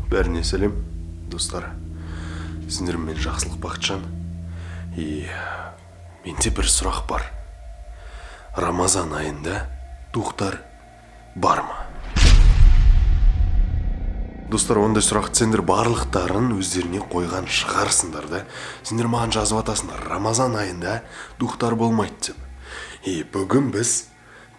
Бәріне сәлем, достар. Сіздермен жақсылық Бақытжан. Менде бір сұрақ бар. Рамазан айында духтар бар ма? Достар, ондай сұрақты сендер барлықтарын өздеріне қойған шығарсыңдар да. Сендер маған жазып атасыңдар, Рамазан айында духтар болмайды деп. Бүгін біз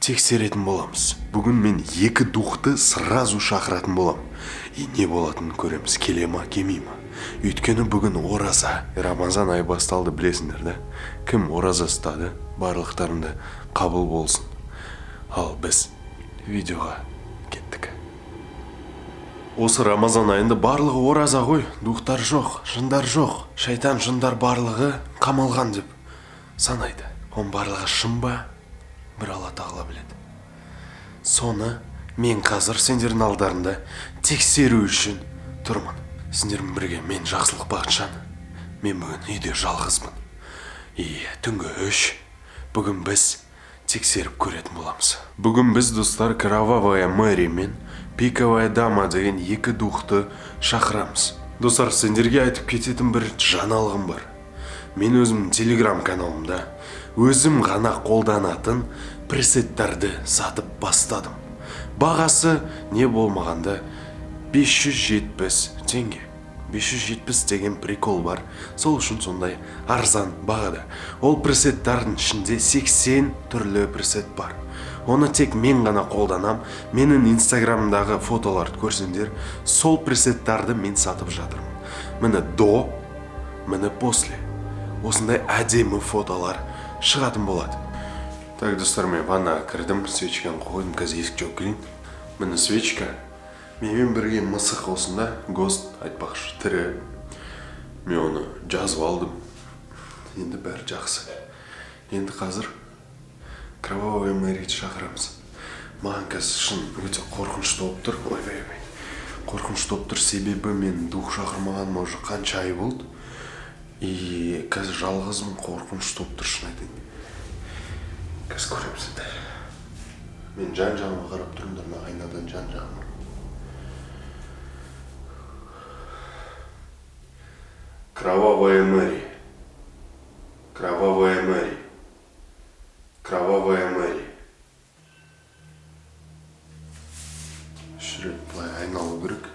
тексеретін боламыз. Бүгін мен 2 духты сразу шақыратын болам. Не болатынын көреміз, келе ма, келмей ма. Өйткені бүгін ораза. Рамазан айы басталды, білесіңдер да. Кім ораза ұстады, барлықтарында қабыл болсын. Ал біз видеоға кеттік. Осы Рамазан айында барлығы ораза ғой, духтар жоқ, жындар жоқ. Шайтан жындар барлығы қамалған деп санайды. Он барлығы шын ба? Бір Алла тағала біледі. Соны мен қазір сендердің алдарында тексеру үшін тұрмын. Сендермен бірге мен жақсылық Бақытжан. Мен бүгін үйде жалғызбын. Түнгі 3. Бүгін біз тексеріп көретін боламыз. Бүгін біз, достар, Кровавая Мэри мен Пиковая Дама деген 2 духты шақырамыз. Достар, сендерге айтып кететін бір жаңалығым бар. Мен өзімнің телеграм каналымда өзім ғана қолданатын пресеттарды сатып бастадым. Бағасы не болмағанда 570 теңге. 570 деген прикол бар. Сол үшін сондай арзан бағада. Ол пресеттардың ішінде 80 түрлі пресет бар. Оны тек мен ғана қолданам. Менің инстаграмдағы фотоларды көрсеңдер, сол пресеттарды мен сатып жатырмын. Міне до, міне после. Осындай әдемі фотолар шығатын болады. Так, достар, мен ваннаға кірдім, свечканы қойдым, қазір есік жауып келейін. Міне свечка. Менімен бірге мысық осында, гост айтпақшы, тірі. Мен оны жазып алдым. Енді бәрі жақсы. Енді қазір Кровавая Мэриді шақырамыз. Маған қазір шын өте қорқынышты болып тұр. Ой. Қорқынышты болып тұр, себебі мен дух шақырмағаныма уже қанша ай болды. Қазір жалғызым, қорқынышты болып тұр, шын айтайын. Қазір көреміз енді. Мен жан-жағыма қарап тұрмдар, ма айнадан жан-жағыма. Кровавая Мэри. Кровавая Мэри. Кровавая Мэри. Үш рет былай айналу керек.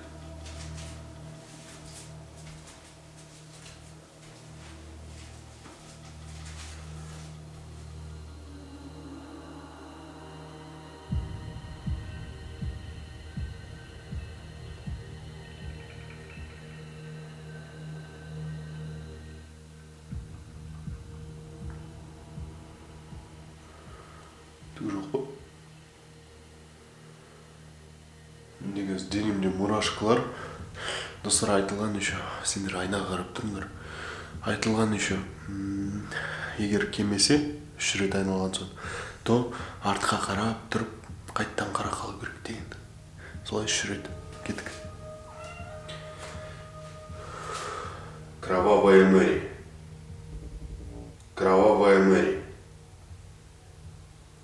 Жоқ қой. Неге денемде мурашкалар. Достар, айтылған еще, сендер айнаға қарап тұрыңдар. Айтылған еще, егер келмесе, 3 рет айналған соң, то артқа қарап тұрып, қайттан қара қалу керек деген. Солай 3 рет кеттік. Кровавая Мэри. Кровавая Мэри.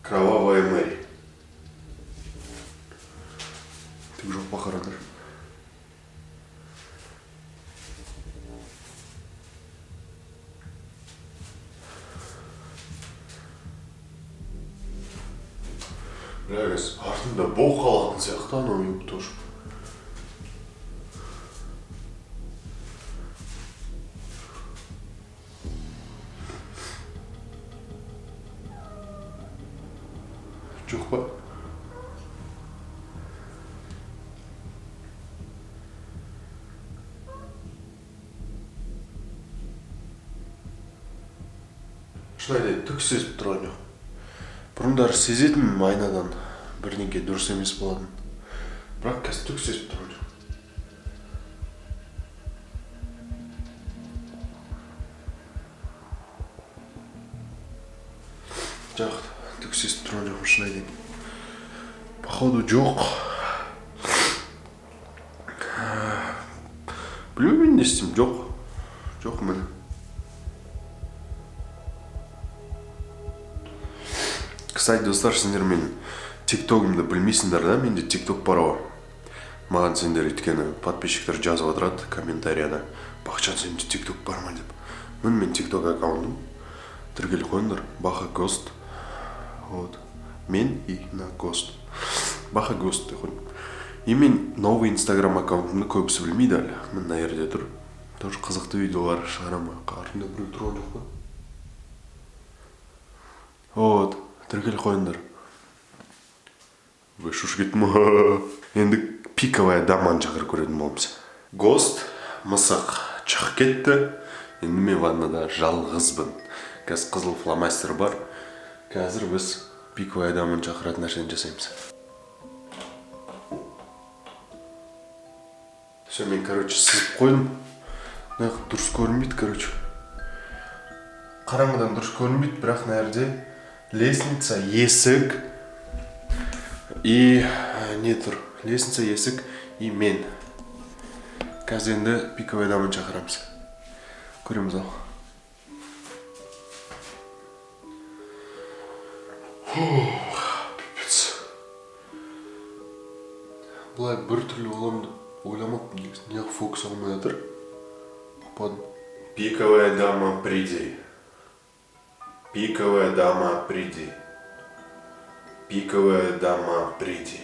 Кровавая Мэри. Тік жоқ па қараңдар. Бәріңіз, артында бол қалатын сияқты анау еп тоже. Жоқ па? Шынайда түк сезіп тұрған жоқ. Бұрындар сезетін айнадан бірнеге дұрыс емес болатын. Бірақ қазір түк сезіп тұрған жоқ. Жоқ, түк сезіп тұрған жоқпын, шынайда. Походу жоқ. Білмеймін, не істеймін, жоқ. Жоқ міне. Кстати, достар, сендер менің тиктогымды білмейсіңдер да, менде тикток бар ғой. Маған сендер өйткені подписчиктер жазып отырады комментарияда. Бақытжан, сенде тикток бар ма деп. Мен тикток аккаунтым. Тіркеліп қойыңдар. Баха Гост. Вот. Мен и на Гост. Баха Гост деп қойдым. И мен новый инстаграм аккаунтымды көбісі білмейді әлі. Мен мына жерде тұр. Тоже қызықты видеолар шығарамын. Артында біреу тұрған жоқ па? Вот. Тіркеліп қойыңдар. Вы шуш кеттім. Енді пиковая даманы шақырып көретін боламыз. Гост, мысық шығып кетті. Енді мен ваннада жалғызбын. Қазір қызыл фломастер бар. Қазір біз пиковая даманы шақыратын нәрсені жасаймыз. Все, мен, сызып қойдым. Дұрыс көрінбейді, Қараңғыдан дұрыс көрінбейді, бірақ мына жерде лестница, есік и не тұр? Лестница, есік и мен. Қазір енді пиковая даманы шақырамыз. Көреміз ал. Бұлай бір түрлі оламды ойламаппын негізі. Неғып фокус алмай жатыр. Пиковая дама, приди. Пиковая дама, приди. Пиковая дама, приди.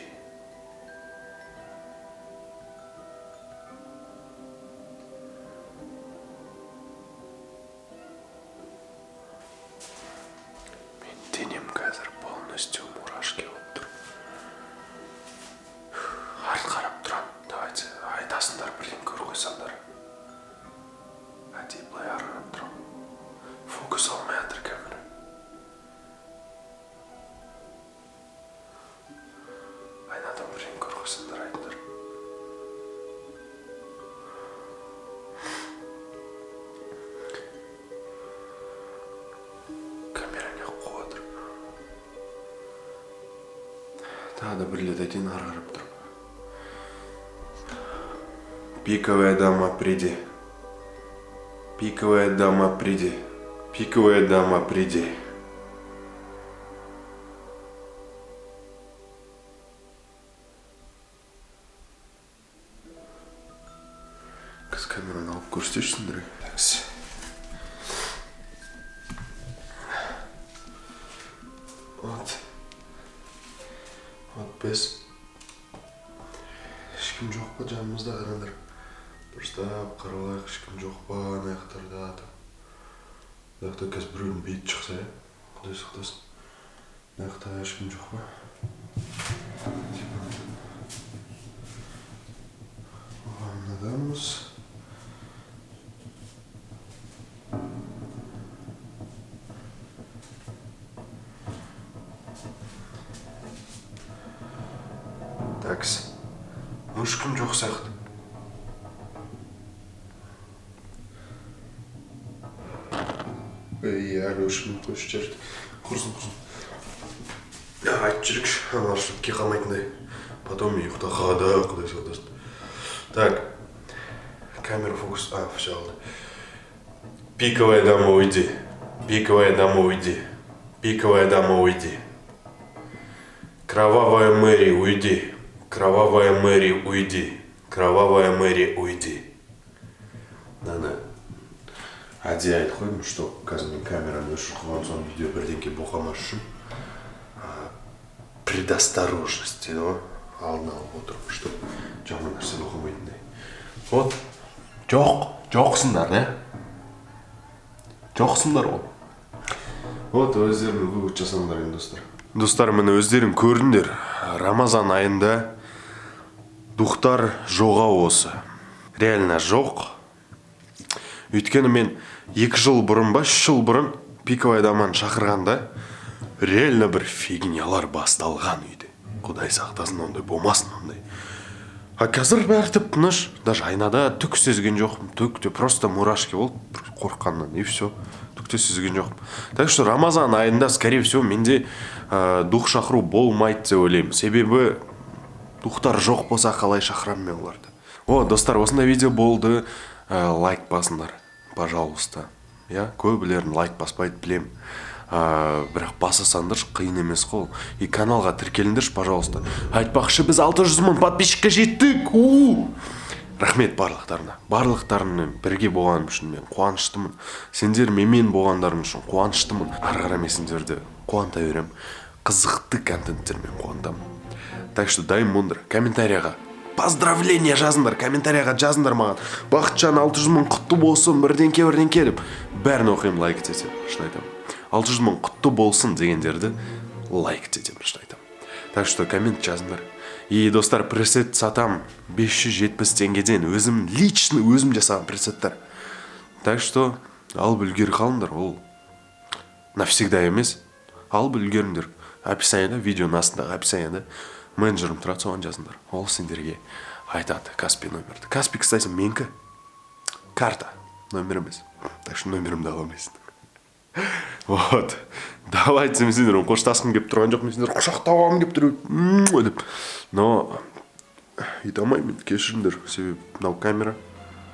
Мен денем қазір полностью мурашки болып тұр. Арт қарап тұрам. Давайте айтасыңдар, бірден көр қойсаңдар. Әдей былай арғанып тұрам. Фокус алмай жатыр камера. Айнадан бірден көр қойсаңдар, айтыңдар. Камера не қуып отыр. Тағы да бір рет айтайын, ары қарап тұрып. Пиковая дама, приди. Пиковая дама, приди. Пиковая дама, приди. Қыз камераны алып көрсетешсіңдер. Такси. Вот. Вот біз. Ешкім жоқ па жанымызда, қараңдар. Дұрыстап қаралайық, ешкім жоқ па ана жақтарда. Мына жақта қазір біреудің беті шықса, Құдай сақтасын. Мына жақта ешкім жоқ па? Ваннадамыз. Такс. Ешкім жоқ сияқты. Әлі өшімін көші жерді. Құрсын. Айтып жүрікші, маршрутке қалмайтындай. Потом ұйықтаға да, Құдай сақтасын. Так. Камера фокус. Все алды. Пиковая дама, уйди. Пиковая дама, уйди. Пиковая дама, уйди. Кровавая Мэри, уйди. Кровавая Мэри, уйди. Кровавая Мэри, уйди. Да. Әдей айтып қойдым, что қазір мен камераны өшіріп қойған соң видео бірдеңке боқамас үшін предосторожность дейді ғой, алдын алып отырып, что жаман нәрсе боқамайтындай. Вот, жоқсыңдар, жоқсыңдар ғой. Вот, өздерің вывод жасаңдар енді, достар. Достар, міне өздерің көрдіңдер, Рамазан айында духтар жоға осы. Реально жоқ. Өйткені мен 2 жыл бұрын ба, 3 жыл бұрын пиковая даманы шақырғанда реально бір фигнялар басталған үйде. Құдай сақтасын, ондай болмасын ондай. А қазір бәрі тып-тыныш, даже айнада түк сезген жоқпын. Түкте просто мурашки болды қорыққаннан, и все. Түкте сезген жоқпын. Так что Рамазан айында, скорее всего, менде дух шақыру болмайды деп ойлаймын. Себебі духтар жоқ болса қалай шақырамын мен оларды. О, достар, осындай видео болды. Лайк басыңдар. Пожалуйста. Көбілерін лайк баспайды, білем. бірақ басасаңдаршы қиын емес қой. И каналға тіркеліңдерші, пожалуйста. Айтпақшы, біз 600 мың подписчикке жеттік. Рахмет барлықтарына бірге болғаным үшін мен қуаныштымын. Сендер менімен болғандарың үшін қуаныштымын. Ары қарай мен сендерді қуанта берем. Қызықты контенттермен қуантамын. Так что дайым болыңдар. Комментарияға поздравления жазыңдар, комментарияға жазыңдар маған. Бақытжан 600 мың құтты болсын, бірденке деп. Бәрін оқимын, лайк етсем, шын айтамын. 600 мың құтты болсын дегендерді лайк етсем, шын айтамын. Так что коммент жазыңдар. И достар, пресет сатам 570 теңгеден, өзім жасаған пресеттер. Так что алып үлгері қалыңдар, ол навсегда емес. Алып үлгеріңдер. Описаниеда, видеоның астындағы описаниеда менеджерім тұрады, соған жазыңдар. Ол сендерге айтады Каспи номерді. Каспи, кстати, менікі карта, номер емес. Так что номерімді ала алмайсың. Вот. Давайте, мен сендермен қоштасқым келіп тұрған жоқ, мен сендер құшақтауым келіп тұр деп. Но ете алмаймын, кешіріңдер, себебі мынау камера.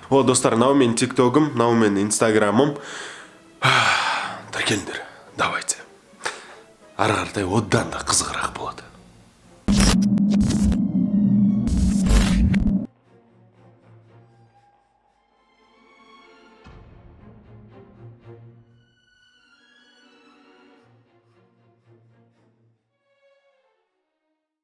Вот, достар, мынау менің тиктогым, мынау менің инстаграмым. Тіркеліңдер, давайте. Ары қаратай одан да қызығырақ болады.